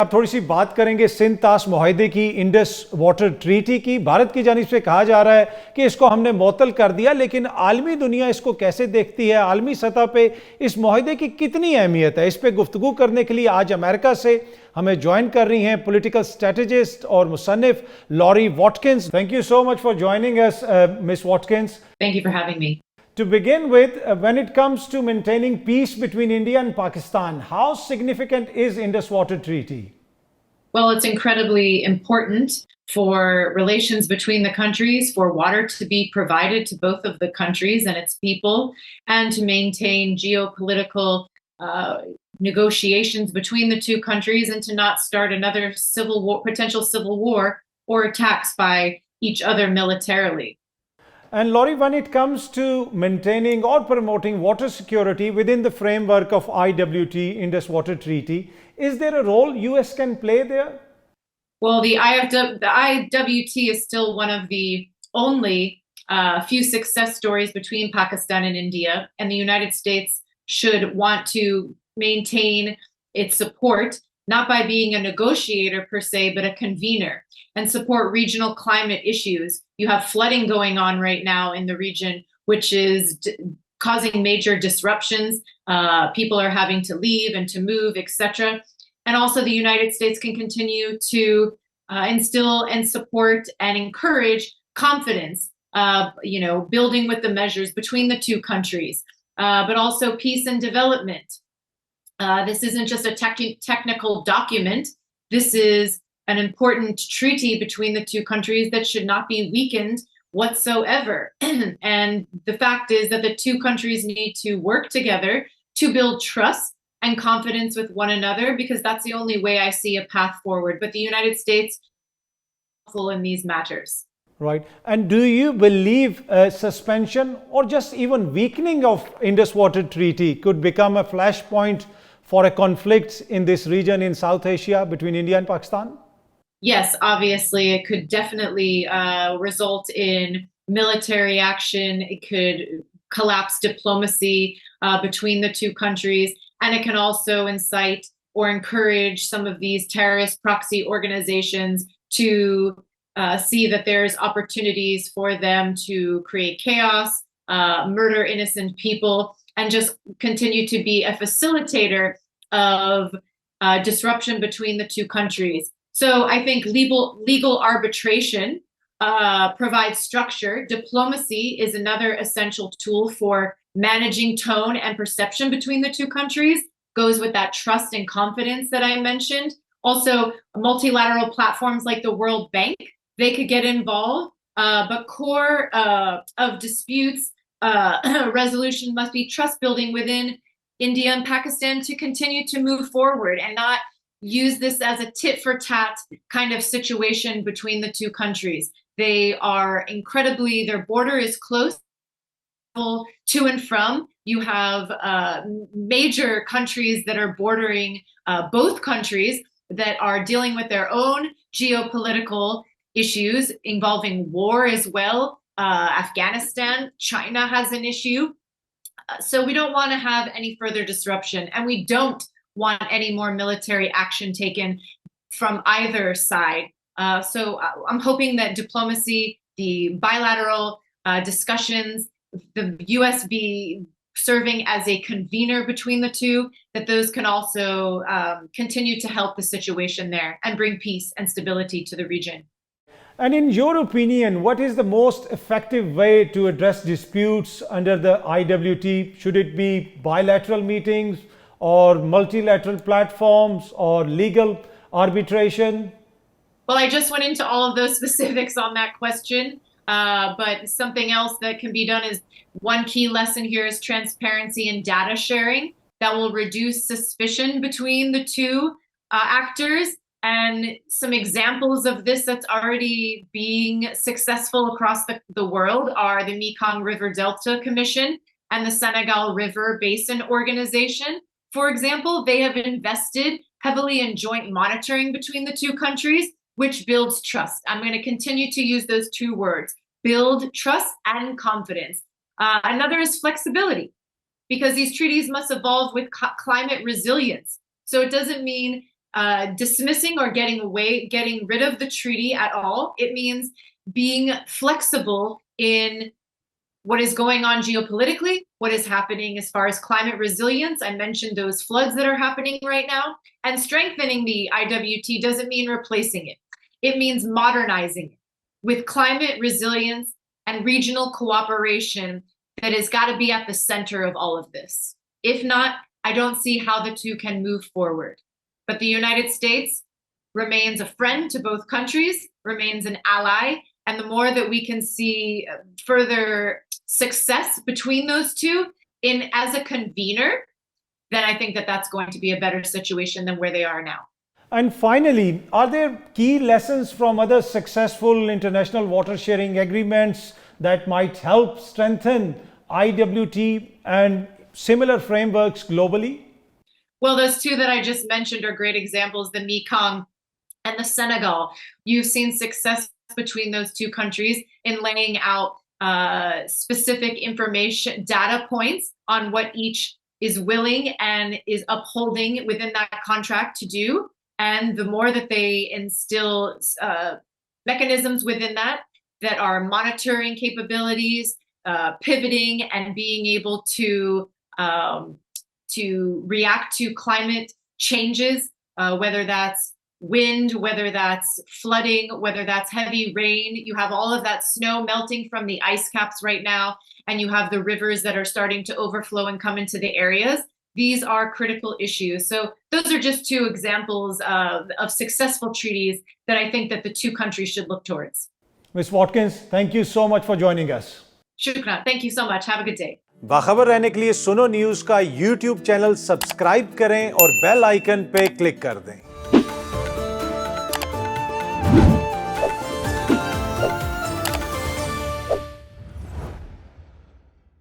अब थोड़ी सी बात करेंगे सिंध ताश मुआहदे की, इंडस वाटर ट्रीटी की। भारत की जानिब से कहा जा रहा है कि इसको हमने मुअत्तल कर दिया, लेकिन आलमी दुनिया इसको कैसे देखती है, आलमी सतह पे इस मुआहदे की कितनी अहमियत है, इस पे गुफ्तगू करने के लिए आज अमेरिका से हमें ज्वाइन कर रही हैं पॉलिटिकल स्ट्रेटेजिस्ट और मुसन्निफ Laurie Watkins. Thank you so much for joining us, Miss Watkins. Thank you for having me. To begin with, when it comes to maintaining peace between India and Pakistan, how significant is Indus Water Treaty? Well, it's incredibly important for relations between the countries, for water to be provided to both of the countries and its people, and to maintain geopolitical negotiations between the two countries and to not start another civil war, potential civil war or attacks by each other militarily. And Laurie, when it comes to maintaining or promoting water security within the framework of IWT, Indus Water Treaty, is there a role US can play there? Well, the IWT is still one of the only few success stories between Pakistan and India, and the United States should want to maintain its support, not by being a negotiator per se, but a convener, and support regional climate issues. You have flooding going on right now in the region, which is causing major disruptions. People are having to leave and to move, etc. And also the United States can continue to instill and support and encourage confidence, building with the measures between the two countries, but also peace and development. This isn't just a technical document. This is an important treaty between the two countries that should not be weakened whatsoever. And the fact is that the two countries need to work together to build trust and confidence with one another, because that's the only way I see a path forward. But the United States is helpful in these matters. Right. And do you believe suspension or just even weakening of Indus Water Treaty could become a flashpoint for a conflict in this region in South Asia between India and Pakistan? Yes, obviously, it could definitely result in military action. It could collapse diplomacy between the two countries, and it can also incite or encourage some of these terrorist proxy organizations to see that there's opportunities for them to create chaos, murder innocent people, and just continue to be a facilitator of disruption between the two countries. So I think legal arbitration provides structure. Diplomacy is another essential tool for managing tone and perception between the two countries, goes with that trust and confidence that I mentioned. Also, multilateral platforms like the World Bank, they could get involved, but core of disputes resolution must be trust building within India and Pakistan to continue to move forward and not use this as a tit for tat kind of situation between the two countries. They are incredibly, their border is close to and from. You have major countries that are bordering both countries that are dealing with their own geopolitical issues involving war as well. Afghanistan, China has an issue. So we don't want to have any further disruption, and we don't want any more military action taken from either side. So I'm hoping that diplomacy, the bilateral discussions, the US be serving as a convener between the two, that those can also continue to help the situation there and bring peace and stability to the region. And in your opinion, what is the most effective way to address disputes under the IWT? Should it be bilateral meetings or multilateral platforms or legal arbitration? Well, I just went into all of those specifics on that question, but something else that can be done is one key lesson here is transparency and data sharing that will reduce suspicion between the two actors. And some examples of this that's already being successful across the world are the Mekong River Delta Commission and the Senegal River Basin Organization. For example, they have invested heavily in joint monitoring between the two countries, which builds trust. I'm going to continue to use those two words, build trust and confidence. Another is flexibility, because these treaties must evolve with climate resilience. So it doesn't mean dismissing or getting rid of the treaty at all. It means being flexible in what is going on geopolitically, what is happening as far as climate resilience. I mentioned those floods that are happening right now. And strengthening the IWT doesn't mean replacing it. It means modernizing it with climate resilience and regional cooperation that has got to be at the center of all of this. If not, I don't see how the two can move forward. But the United States remains a friend to both countries, remains an ally, and the more that we can see further success between those two as a convener, then I think that that's going to be a better situation than where they are now. And finally, are there key lessons from other successful international water sharing agreements that might help strengthen IWT and similar frameworks globally? Well, those two that I just mentioned are great examples, the Mekong and the Senegal. You've seen success between those two countries in laying out specific information, data points on what each is willing and is upholding within that contract to do. And the more that they instill mechanisms within that are monitoring capabilities, pivoting, and being able to react to climate changes, whether that's wind, whether that's flooding, whether that's heavy rain. You have all of that snow melting from the ice caps right now, and you have the rivers that are starting to overflow and come into the areas. These are critical issues. So those are just two examples of successful treaties that I think that the two countries should look towards. Ms. Watkins, thank you so much for joining us. Shukran. Thank you so much. Have a good day. बाखबर रहने के लिए सुनो news का YouTube channel subscribe करें और bell icon पे click कर दें।